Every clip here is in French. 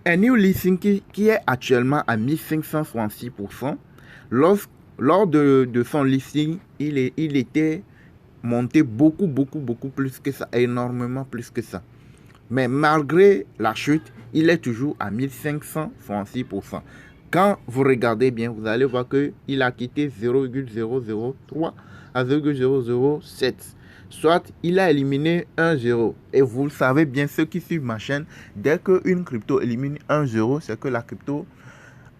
Un new listing qui est actuellement à 1566%. Lors de son listing, il était monté beaucoup plus que ça, énormément plus que ça. Mais malgré la chute, il est toujours à 1566%. Quand vous regardez bien, vous allez voir qu'il a quitté 0,003 à 0,007. Soit il a éliminé un 0. Et vous le savez bien, ceux qui suivent ma chaîne, dès qu'une crypto élimine un 0, c'est que la crypto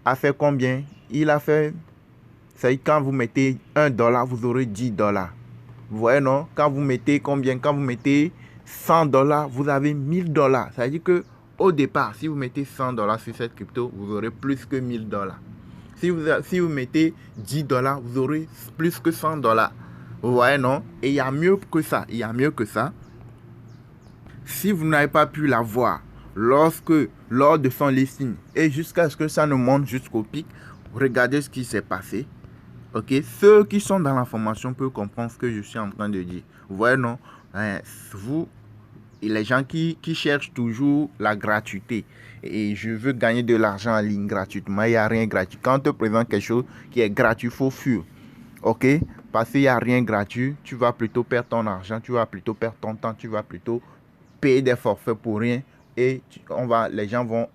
a fait combien? Il a fait... C'est quand vous mettez $1, vous aurez $10. Vous voyez, non? Quand vous mettez combien? Quand vous mettez $100, vous avez $1000. Ça veut dire que au départ, si vous mettez $100 sur cette crypto, vous aurez plus que $1000. Si vous mettez $10, vous aurez plus que $100. Vous voyez, non? Et il y a mieux que ça. Il y a mieux que ça. Si vous n'avez pas pu la voir lors de son listing et jusqu'à ce que ça ne monte jusqu'au pic, regardez ce qui s'est passé. Ok, ceux qui sont dans l'information peuvent comprendre ce que je suis en train de dire. Vous voyez, non? Vous, les gens qui cherchent toujours la gratuité. Et je veux gagner de l'argent en ligne gratuitement. Il n'y a rien gratuit. Quand on te présente quelque chose qui est gratuit, il faut fuir. Ok? Parce qu'il n'y a rien gratuit. Tu vas plutôt perdre ton argent. Tu vas plutôt perdre ton temps. Tu vas plutôt payer des forfaits pour rien. Et les gens vont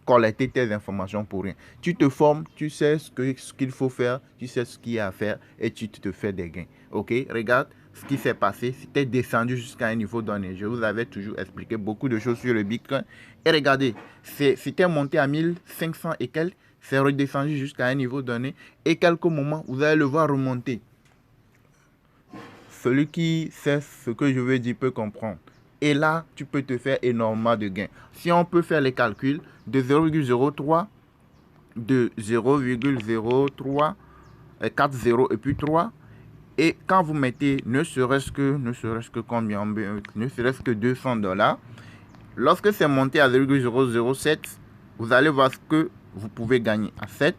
collecter tes informations pour rien. Tu te formes, tu sais ce qu'il faut faire, tu sais ce qu'il y a à faire et tu te fais des gains. Ok, regarde ce qui s'est passé. C'était descendu jusqu'à un niveau donné. Je vous avais toujours expliqué beaucoup de choses sur le Bitcoin. Et regardez, c'était monté à 1500 et quelques. C'est redescendu jusqu'à un niveau donné. Et quelques moments, vous allez le voir remonter. Celui qui sait ce que je veux dire peut comprendre. Et là, tu peux te faire énormément de gains. Si on peut faire les calculs de 0,03, de 0,03, 40 et puis 3. Et quand vous mettez ne serait-ce que combien? Ne serait-ce que $200. Lorsque c'est monté à 0,007, vous allez voir ce que vous pouvez gagner à 7.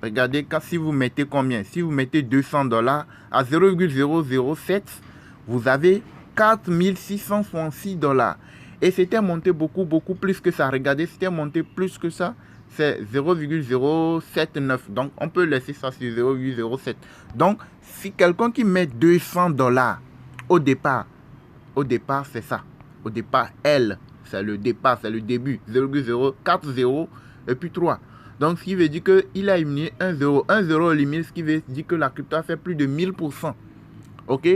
Regardez, si vous mettez combien? Si vous mettez $200 à 0,007, vous avez $4666. Et c'était monté beaucoup plus que ça. Regardez, c'était monté plus que ça. C'est 0,079. Donc, on peut laisser ça sur 0,07. Donc, si quelqu'un qui met $200 au départ, c'est ça. Au départ, c'est le départ, c'est le début. 0,040 et puis 3. Donc, ce qui veut dire qu'il a éliminé un 0. Un 0 élimine, ce qui veut dire que la crypto a fait plus de 1000%. Ok?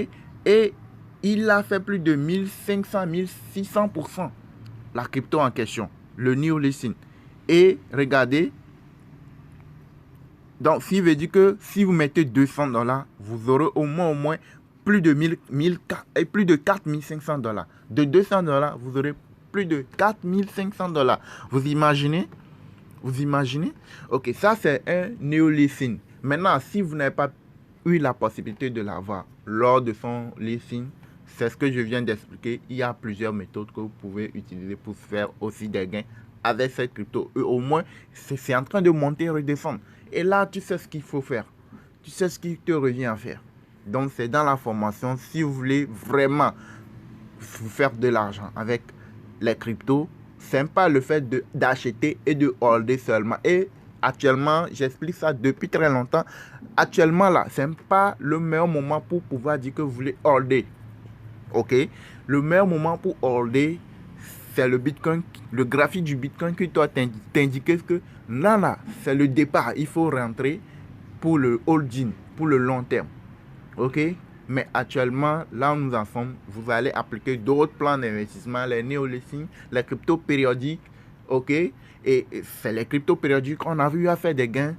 Et il a fait plus de 1500, 1600%. La crypto en question. Le new listing. Et regardez. Donc, ce qui veut dire que si vous mettez $200, vous aurez au moins plus de 4500$. De $200, vous aurez plus de $4500. Vous imaginez? Vous imaginez? Ok, ça c'est un new listing. Maintenant, si vous n'avez pas eu la possibilité de l'avoir lors de son listing, c'est ce que je viens d'expliquer. Il y a plusieurs méthodes que vous pouvez utiliser pour faire aussi des gains avec cette crypto. Et au moins, c'est en train de monter et redescendre. Et là, tu sais ce qu'il faut faire. Tu sais ce qui te revient à faire. Donc, c'est dans la formation. Si vous voulez vraiment vous faire de l'argent avec les cryptos, c'est pas le fait d'acheter et de holder seulement. Et actuellement, j'explique ça depuis très longtemps. Actuellement, là, c'est pas le meilleur moment pour pouvoir dire que vous voulez holder. Ok? Le meilleur moment pour holder, c'est le Bitcoin, le graphique du Bitcoin qui doit t'indiquer que là, c'est le départ. Il faut rentrer pour le holding, pour le long terme. Ok? Mais actuellement, là où nous en sommes, vous allez appliquer d'autres plans d'investissement, les néo-listings, les cryptos périodiques. Ok? Et c'est les cryptos périodiques qu'on a vu à faire des gains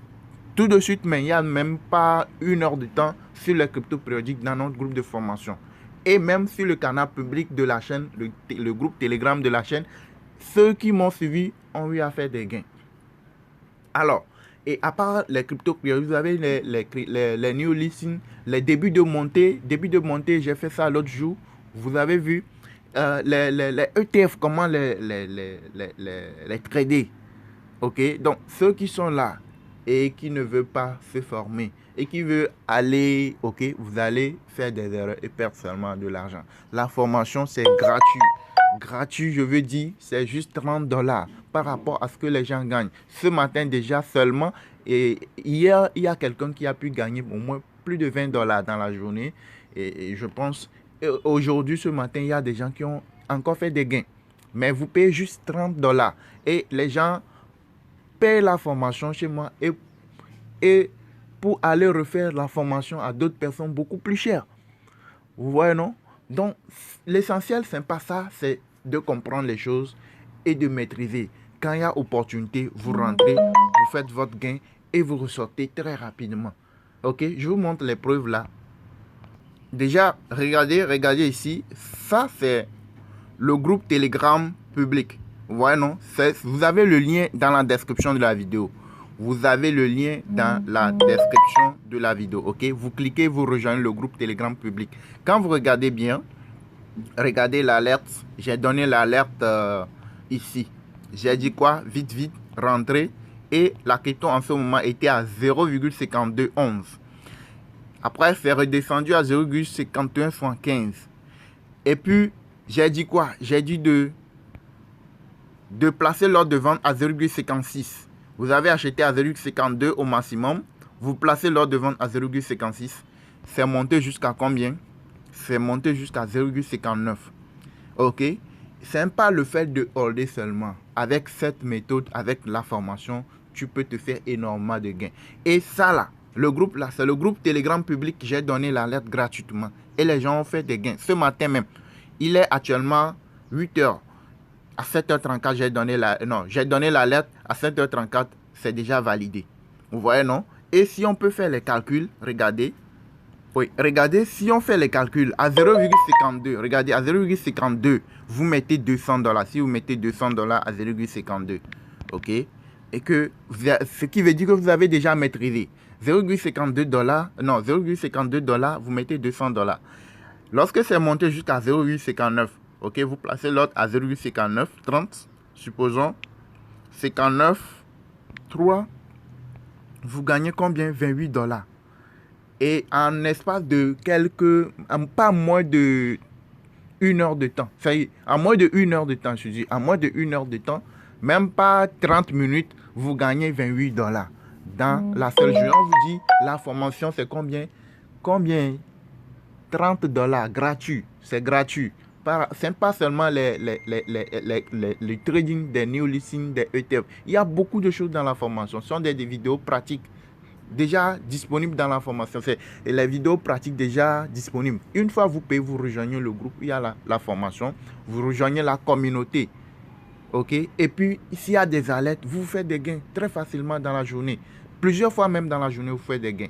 tout de suite, mais il n'y a même pas une heure de temps sur les cryptos périodiques dans notre groupe de formation. Et même sur le canal public de la chaîne, le groupe Telegram de la chaîne, ceux qui m'ont suivi ont eu à faire des gains. Alors, et à part les cryptos périodiques, vous avez les new listings, les débuts de montée. Début de montée, j'ai fait ça l'autre jour. Vous avez vu les ETF, comment les trader. Ok, donc ceux qui sont là et qui ne veulent pas se former et qui veulent aller, ok, vous allez faire des erreurs et perdre seulement de l'argent. La formation, c'est gratuit. gratuit, je veux dire, c'est juste 30 dollars par rapport à ce que les gens gagnent. Ce matin déjà seulement, et hier, il y a quelqu'un qui a pu gagner au moins plus de 20 dollars dans la journée. Et je pense, aujourd'hui, ce matin, il y a des gens qui ont encore fait des gains. Mais vous payez juste 30 dollars. Et les gens payent la formation chez moi et pour aller refaire la formation à d'autres personnes beaucoup plus chères. Vous voyez, non? Donc, l'essentiel, c'est pas ça, c'est de comprendre les choses et de maîtriser. Quand il y a opportunité, vous rentrez, vous faites votre gain et vous ressortez très rapidement. Ok, je vous montre les preuves là. Déjà, regardez ici. Ça, c'est le groupe Telegram public. Vous voyez, non? Vous avez le lien dans la description de la vidéo. Vous avez le lien dans la description de la vidéo. Ok, vous cliquez, vous rejoignez le groupe Telegram public. Quand vous regardez bien, regardez l'alerte. J'ai donné l'alerte ici. J'ai dit quoi? Vite, vite, rentrez. Et la crypto en ce moment était à 0,5211. Après, c'est redescendu à 0,5175. Et puis, j'ai dit quoi? J'ai dit de placer l'ordre de vente à 0,56. Vous avez acheté à 0,52 au maximum. Vous placez l'ordre de vente à 0,56. C'est monté jusqu'à combien? C'est monté jusqu'à 0,59. Ok? C'est pas le fait de holder seulement. Avec cette méthode, avec la formation, tu peux te faire énormément de gains. Et ça là, le groupe là, c'est le groupe Telegram public que j'ai donné l'alerte gratuitement. Et les gens ont fait des gains. Ce matin même, il est actuellement 8 heures. À 7h34, j'ai donné l'alerte. À 7h34, c'est déjà validé. Vous voyez, non? Et si on peut faire les calculs, regardez. Oui, regardez, si on fait les calculs à 0,52, regardez, à 0,52, vous mettez 200 dollars. Si vous mettez 200 dollars à 0,52, ok? Et que, ce qui veut dire que vous avez déjà maîtrisé. 0,52 dollars, non, 0,52 dollars, vous mettez 200 dollars. Lorsque c'est monté jusqu'à 0,59, ok, vous placez l'autre à 0,59, 30, supposons, 59, 3, vous gagnez combien? 28 dollars. Et en espace de pas moins de 1 heure de temps. Ça y est, à moins de 1 heure de temps, je dis, à moins de 1 heure de temps, même pas 30 minutes, vous gagnez 28 dollars. Dans la seule journée, on vous dit, la formation, c'est combien? Combien? 30 dollars, gratuit. C'est gratuit. Ce n'est pas seulement le trading des new listings, des ETF. Il y a beaucoup de choses dans la formation. Ce sont des vidéos pratiques déjà disponibles dans la formation. C'est les vidéos pratiques déjà disponibles. Une fois vous payez, vous rejoignez le groupe, il y a la formation. Vous rejoignez la communauté. Ok? Et puis, s'il y a des alertes, vous faites des gains très facilement dans la journée. Plusieurs fois même dans la journée, vous faites des gains.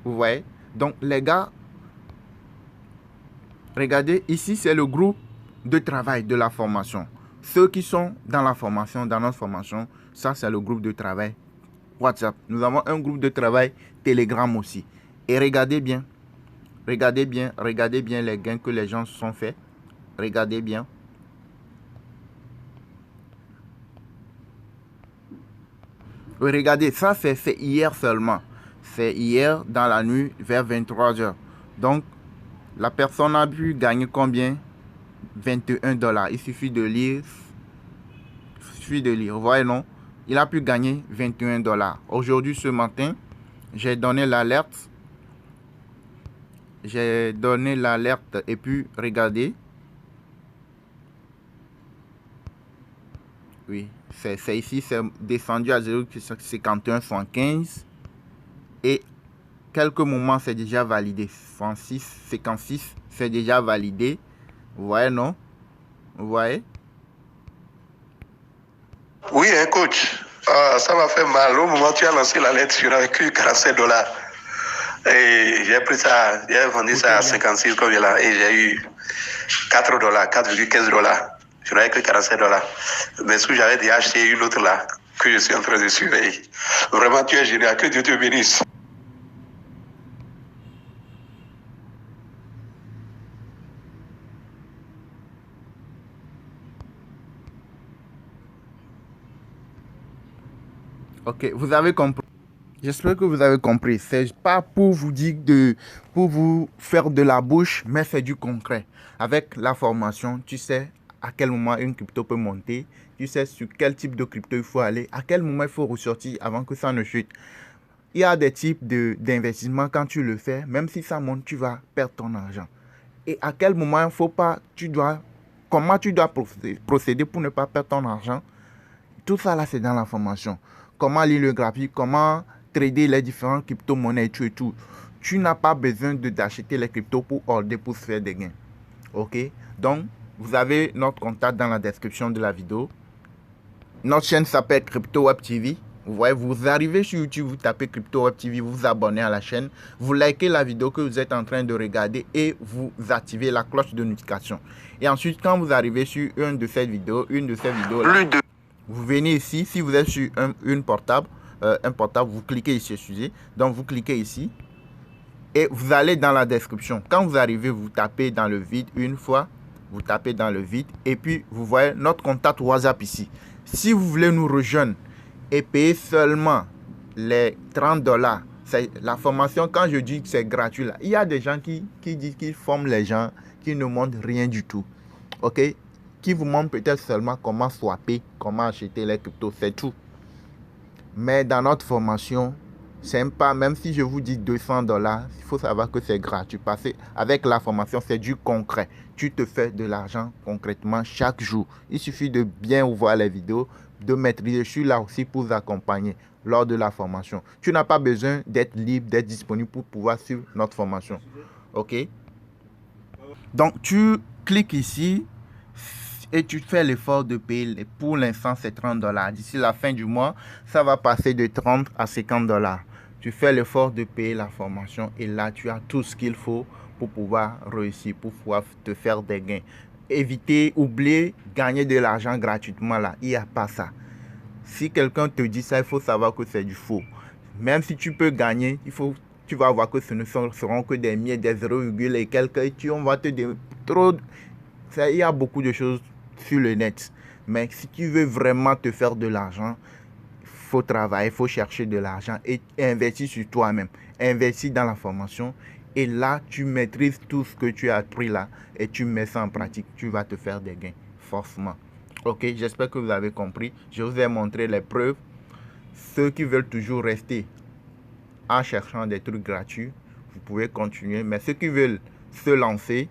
Vous voyez? Donc, les gars, regardez, ici, c'est le groupe de travail de la formation. Ceux qui sont dans la formation, dans notre formation, ça, c'est le groupe de travail WhatsApp. Nous avons un groupe de travail Telegram aussi. Et regardez bien les gains que les gens se sont faits. Regardez bien. Oui, regardez, ça, c'est hier seulement. C'est hier dans la nuit vers 23 heures. Donc, la personne a pu gagner combien? 21 dollars. Il suffit de lire. Vous voyez, non? Il a pu gagner 21 dollars. Aujourd'hui, ce matin, j'ai donné l'alerte. Et puis, regardez. Oui, c'est ici, c'est descendu à 0,5175. Et quelques moments, c'est déjà validé. 56, c'est déjà validé. Vous voyez, non? Vous voyez? Oui, hein, coach. Ça m'a fait mal. Au moment où tu as lancé la lettre, je n'avais que 47 dollars. Et j'ai pris ça, j'ai vendu ça à 56 comme là. Et j'ai eu 4 dollars, 4,15 dollars. Je n'avais que 47 dollars. Mais ce que j'avais déjà acheté une autre là, que je suis en train de surveiller. Vraiment, tu es génial. Que Dieu te bénisse. Ok, vous avez compris. J'espère que vous avez compris. C'est pas pour vous dire pour vous faire de la bouche, mais c'est du concret. Avec la formation, tu sais à quel moment une crypto peut monter. Tu sais sur quel type de crypto il faut aller, à quel moment il faut ressortir avant que ça ne chute. Il y a des types d'investissement, quand tu le fais, même si ça monte, tu vas perdre ton argent. Et à quel moment il ne faut pas, comment tu dois procéder pour ne pas perdre ton argent. Tout ça là, c'est dans la formation. Comment lire le graphique, comment trader les différentes crypto-monnaies et tout. Tu n'as pas besoin d'acheter les cryptos pour holder, pour se faire des gains. Ok? Donc, vous avez notre contact dans la description de la vidéo. Notre chaîne s'appelle Crypto Web TV. Vous voyez, vous arrivez sur YouTube, vous tapez Crypto Web TV, vous vous abonnez à la chaîne, vous likez la vidéo que vous êtes en train de regarder et vous activez la cloche de notification. Et ensuite, quand vous arrivez sur une de ces vidéos, là, vous venez ici, si vous êtes sur un portable, vous cliquez ici, excusez. Donc, vous cliquez ici et vous allez dans la description. Quand vous arrivez, vous tapez dans le vide une fois, vous tapez dans le vide et puis vous voyez notre contact WhatsApp ici. Si vous voulez nous rejoindre et payer seulement les $30, c'est la formation. Quand je dis que c'est gratuit, là, il y a des gens qui disent qu'ils forment les gens, qui ne montrent rien du tout. Ok? Qui vous montrent peut-être seulement comment swapper, comment acheter les cryptos, c'est tout. Mais dans notre formation, c'est pas, même si je vous dis $200, il faut savoir que c'est gratuit. Parce qu'avec la formation, c'est du concret. Tu te fais de l'argent concrètement chaque jour. Il suffit de bien voir les vidéos, de maîtriser. Je suis là aussi pour vous accompagner lors de la formation. Tu n'as pas besoin d'être libre, d'être disponible pour pouvoir suivre notre formation. Ok? Donc, tu cliques ici et tu fais l'effort de payer. Pour l'instant, c'est $30. D'ici la fin du mois, ça va passer de 30 à $50. Tu fais l'effort de payer la formation et là, tu as tout ce qu'il faut pour pouvoir réussir, pour pouvoir te faire des gains. Éviter, oublier, gagner de l'argent gratuitement là. Il n'y a pas ça. Si quelqu'un te dit ça, il faut savoir que c'est du faux. Même si tu peux gagner, tu vas voir que ce ne seront que des miettes, des 0, et quelques. On va te dire trop. Il y a beaucoup de choses sur le net. Mais si tu veux vraiment te faire de l'argent, il faut travailler, il faut chercher de l'argent et investir sur toi-même. Investir dans la formation. Et là, tu maîtrises tout ce que tu as appris là et tu mets ça en pratique. Tu vas te faire des gains, forcément. Ok, j'espère que vous avez compris. Je vous ai montré les preuves. Ceux qui veulent toujours rester en cherchant des trucs gratuits, vous pouvez continuer. Mais ceux qui veulent se lancer,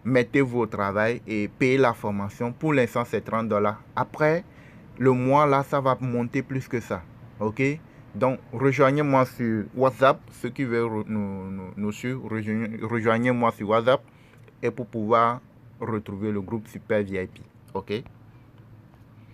mettez-vous au travail et payez la formation. Pour l'instant, c'est $30. Après, le mois là, ça va monter plus que ça. Ok? Donc, rejoignez-moi sur WhatsApp. Ceux qui veulent nous suivre, rejoignez-moi sur WhatsApp et pour pouvoir retrouver le groupe Super VIP. Ok?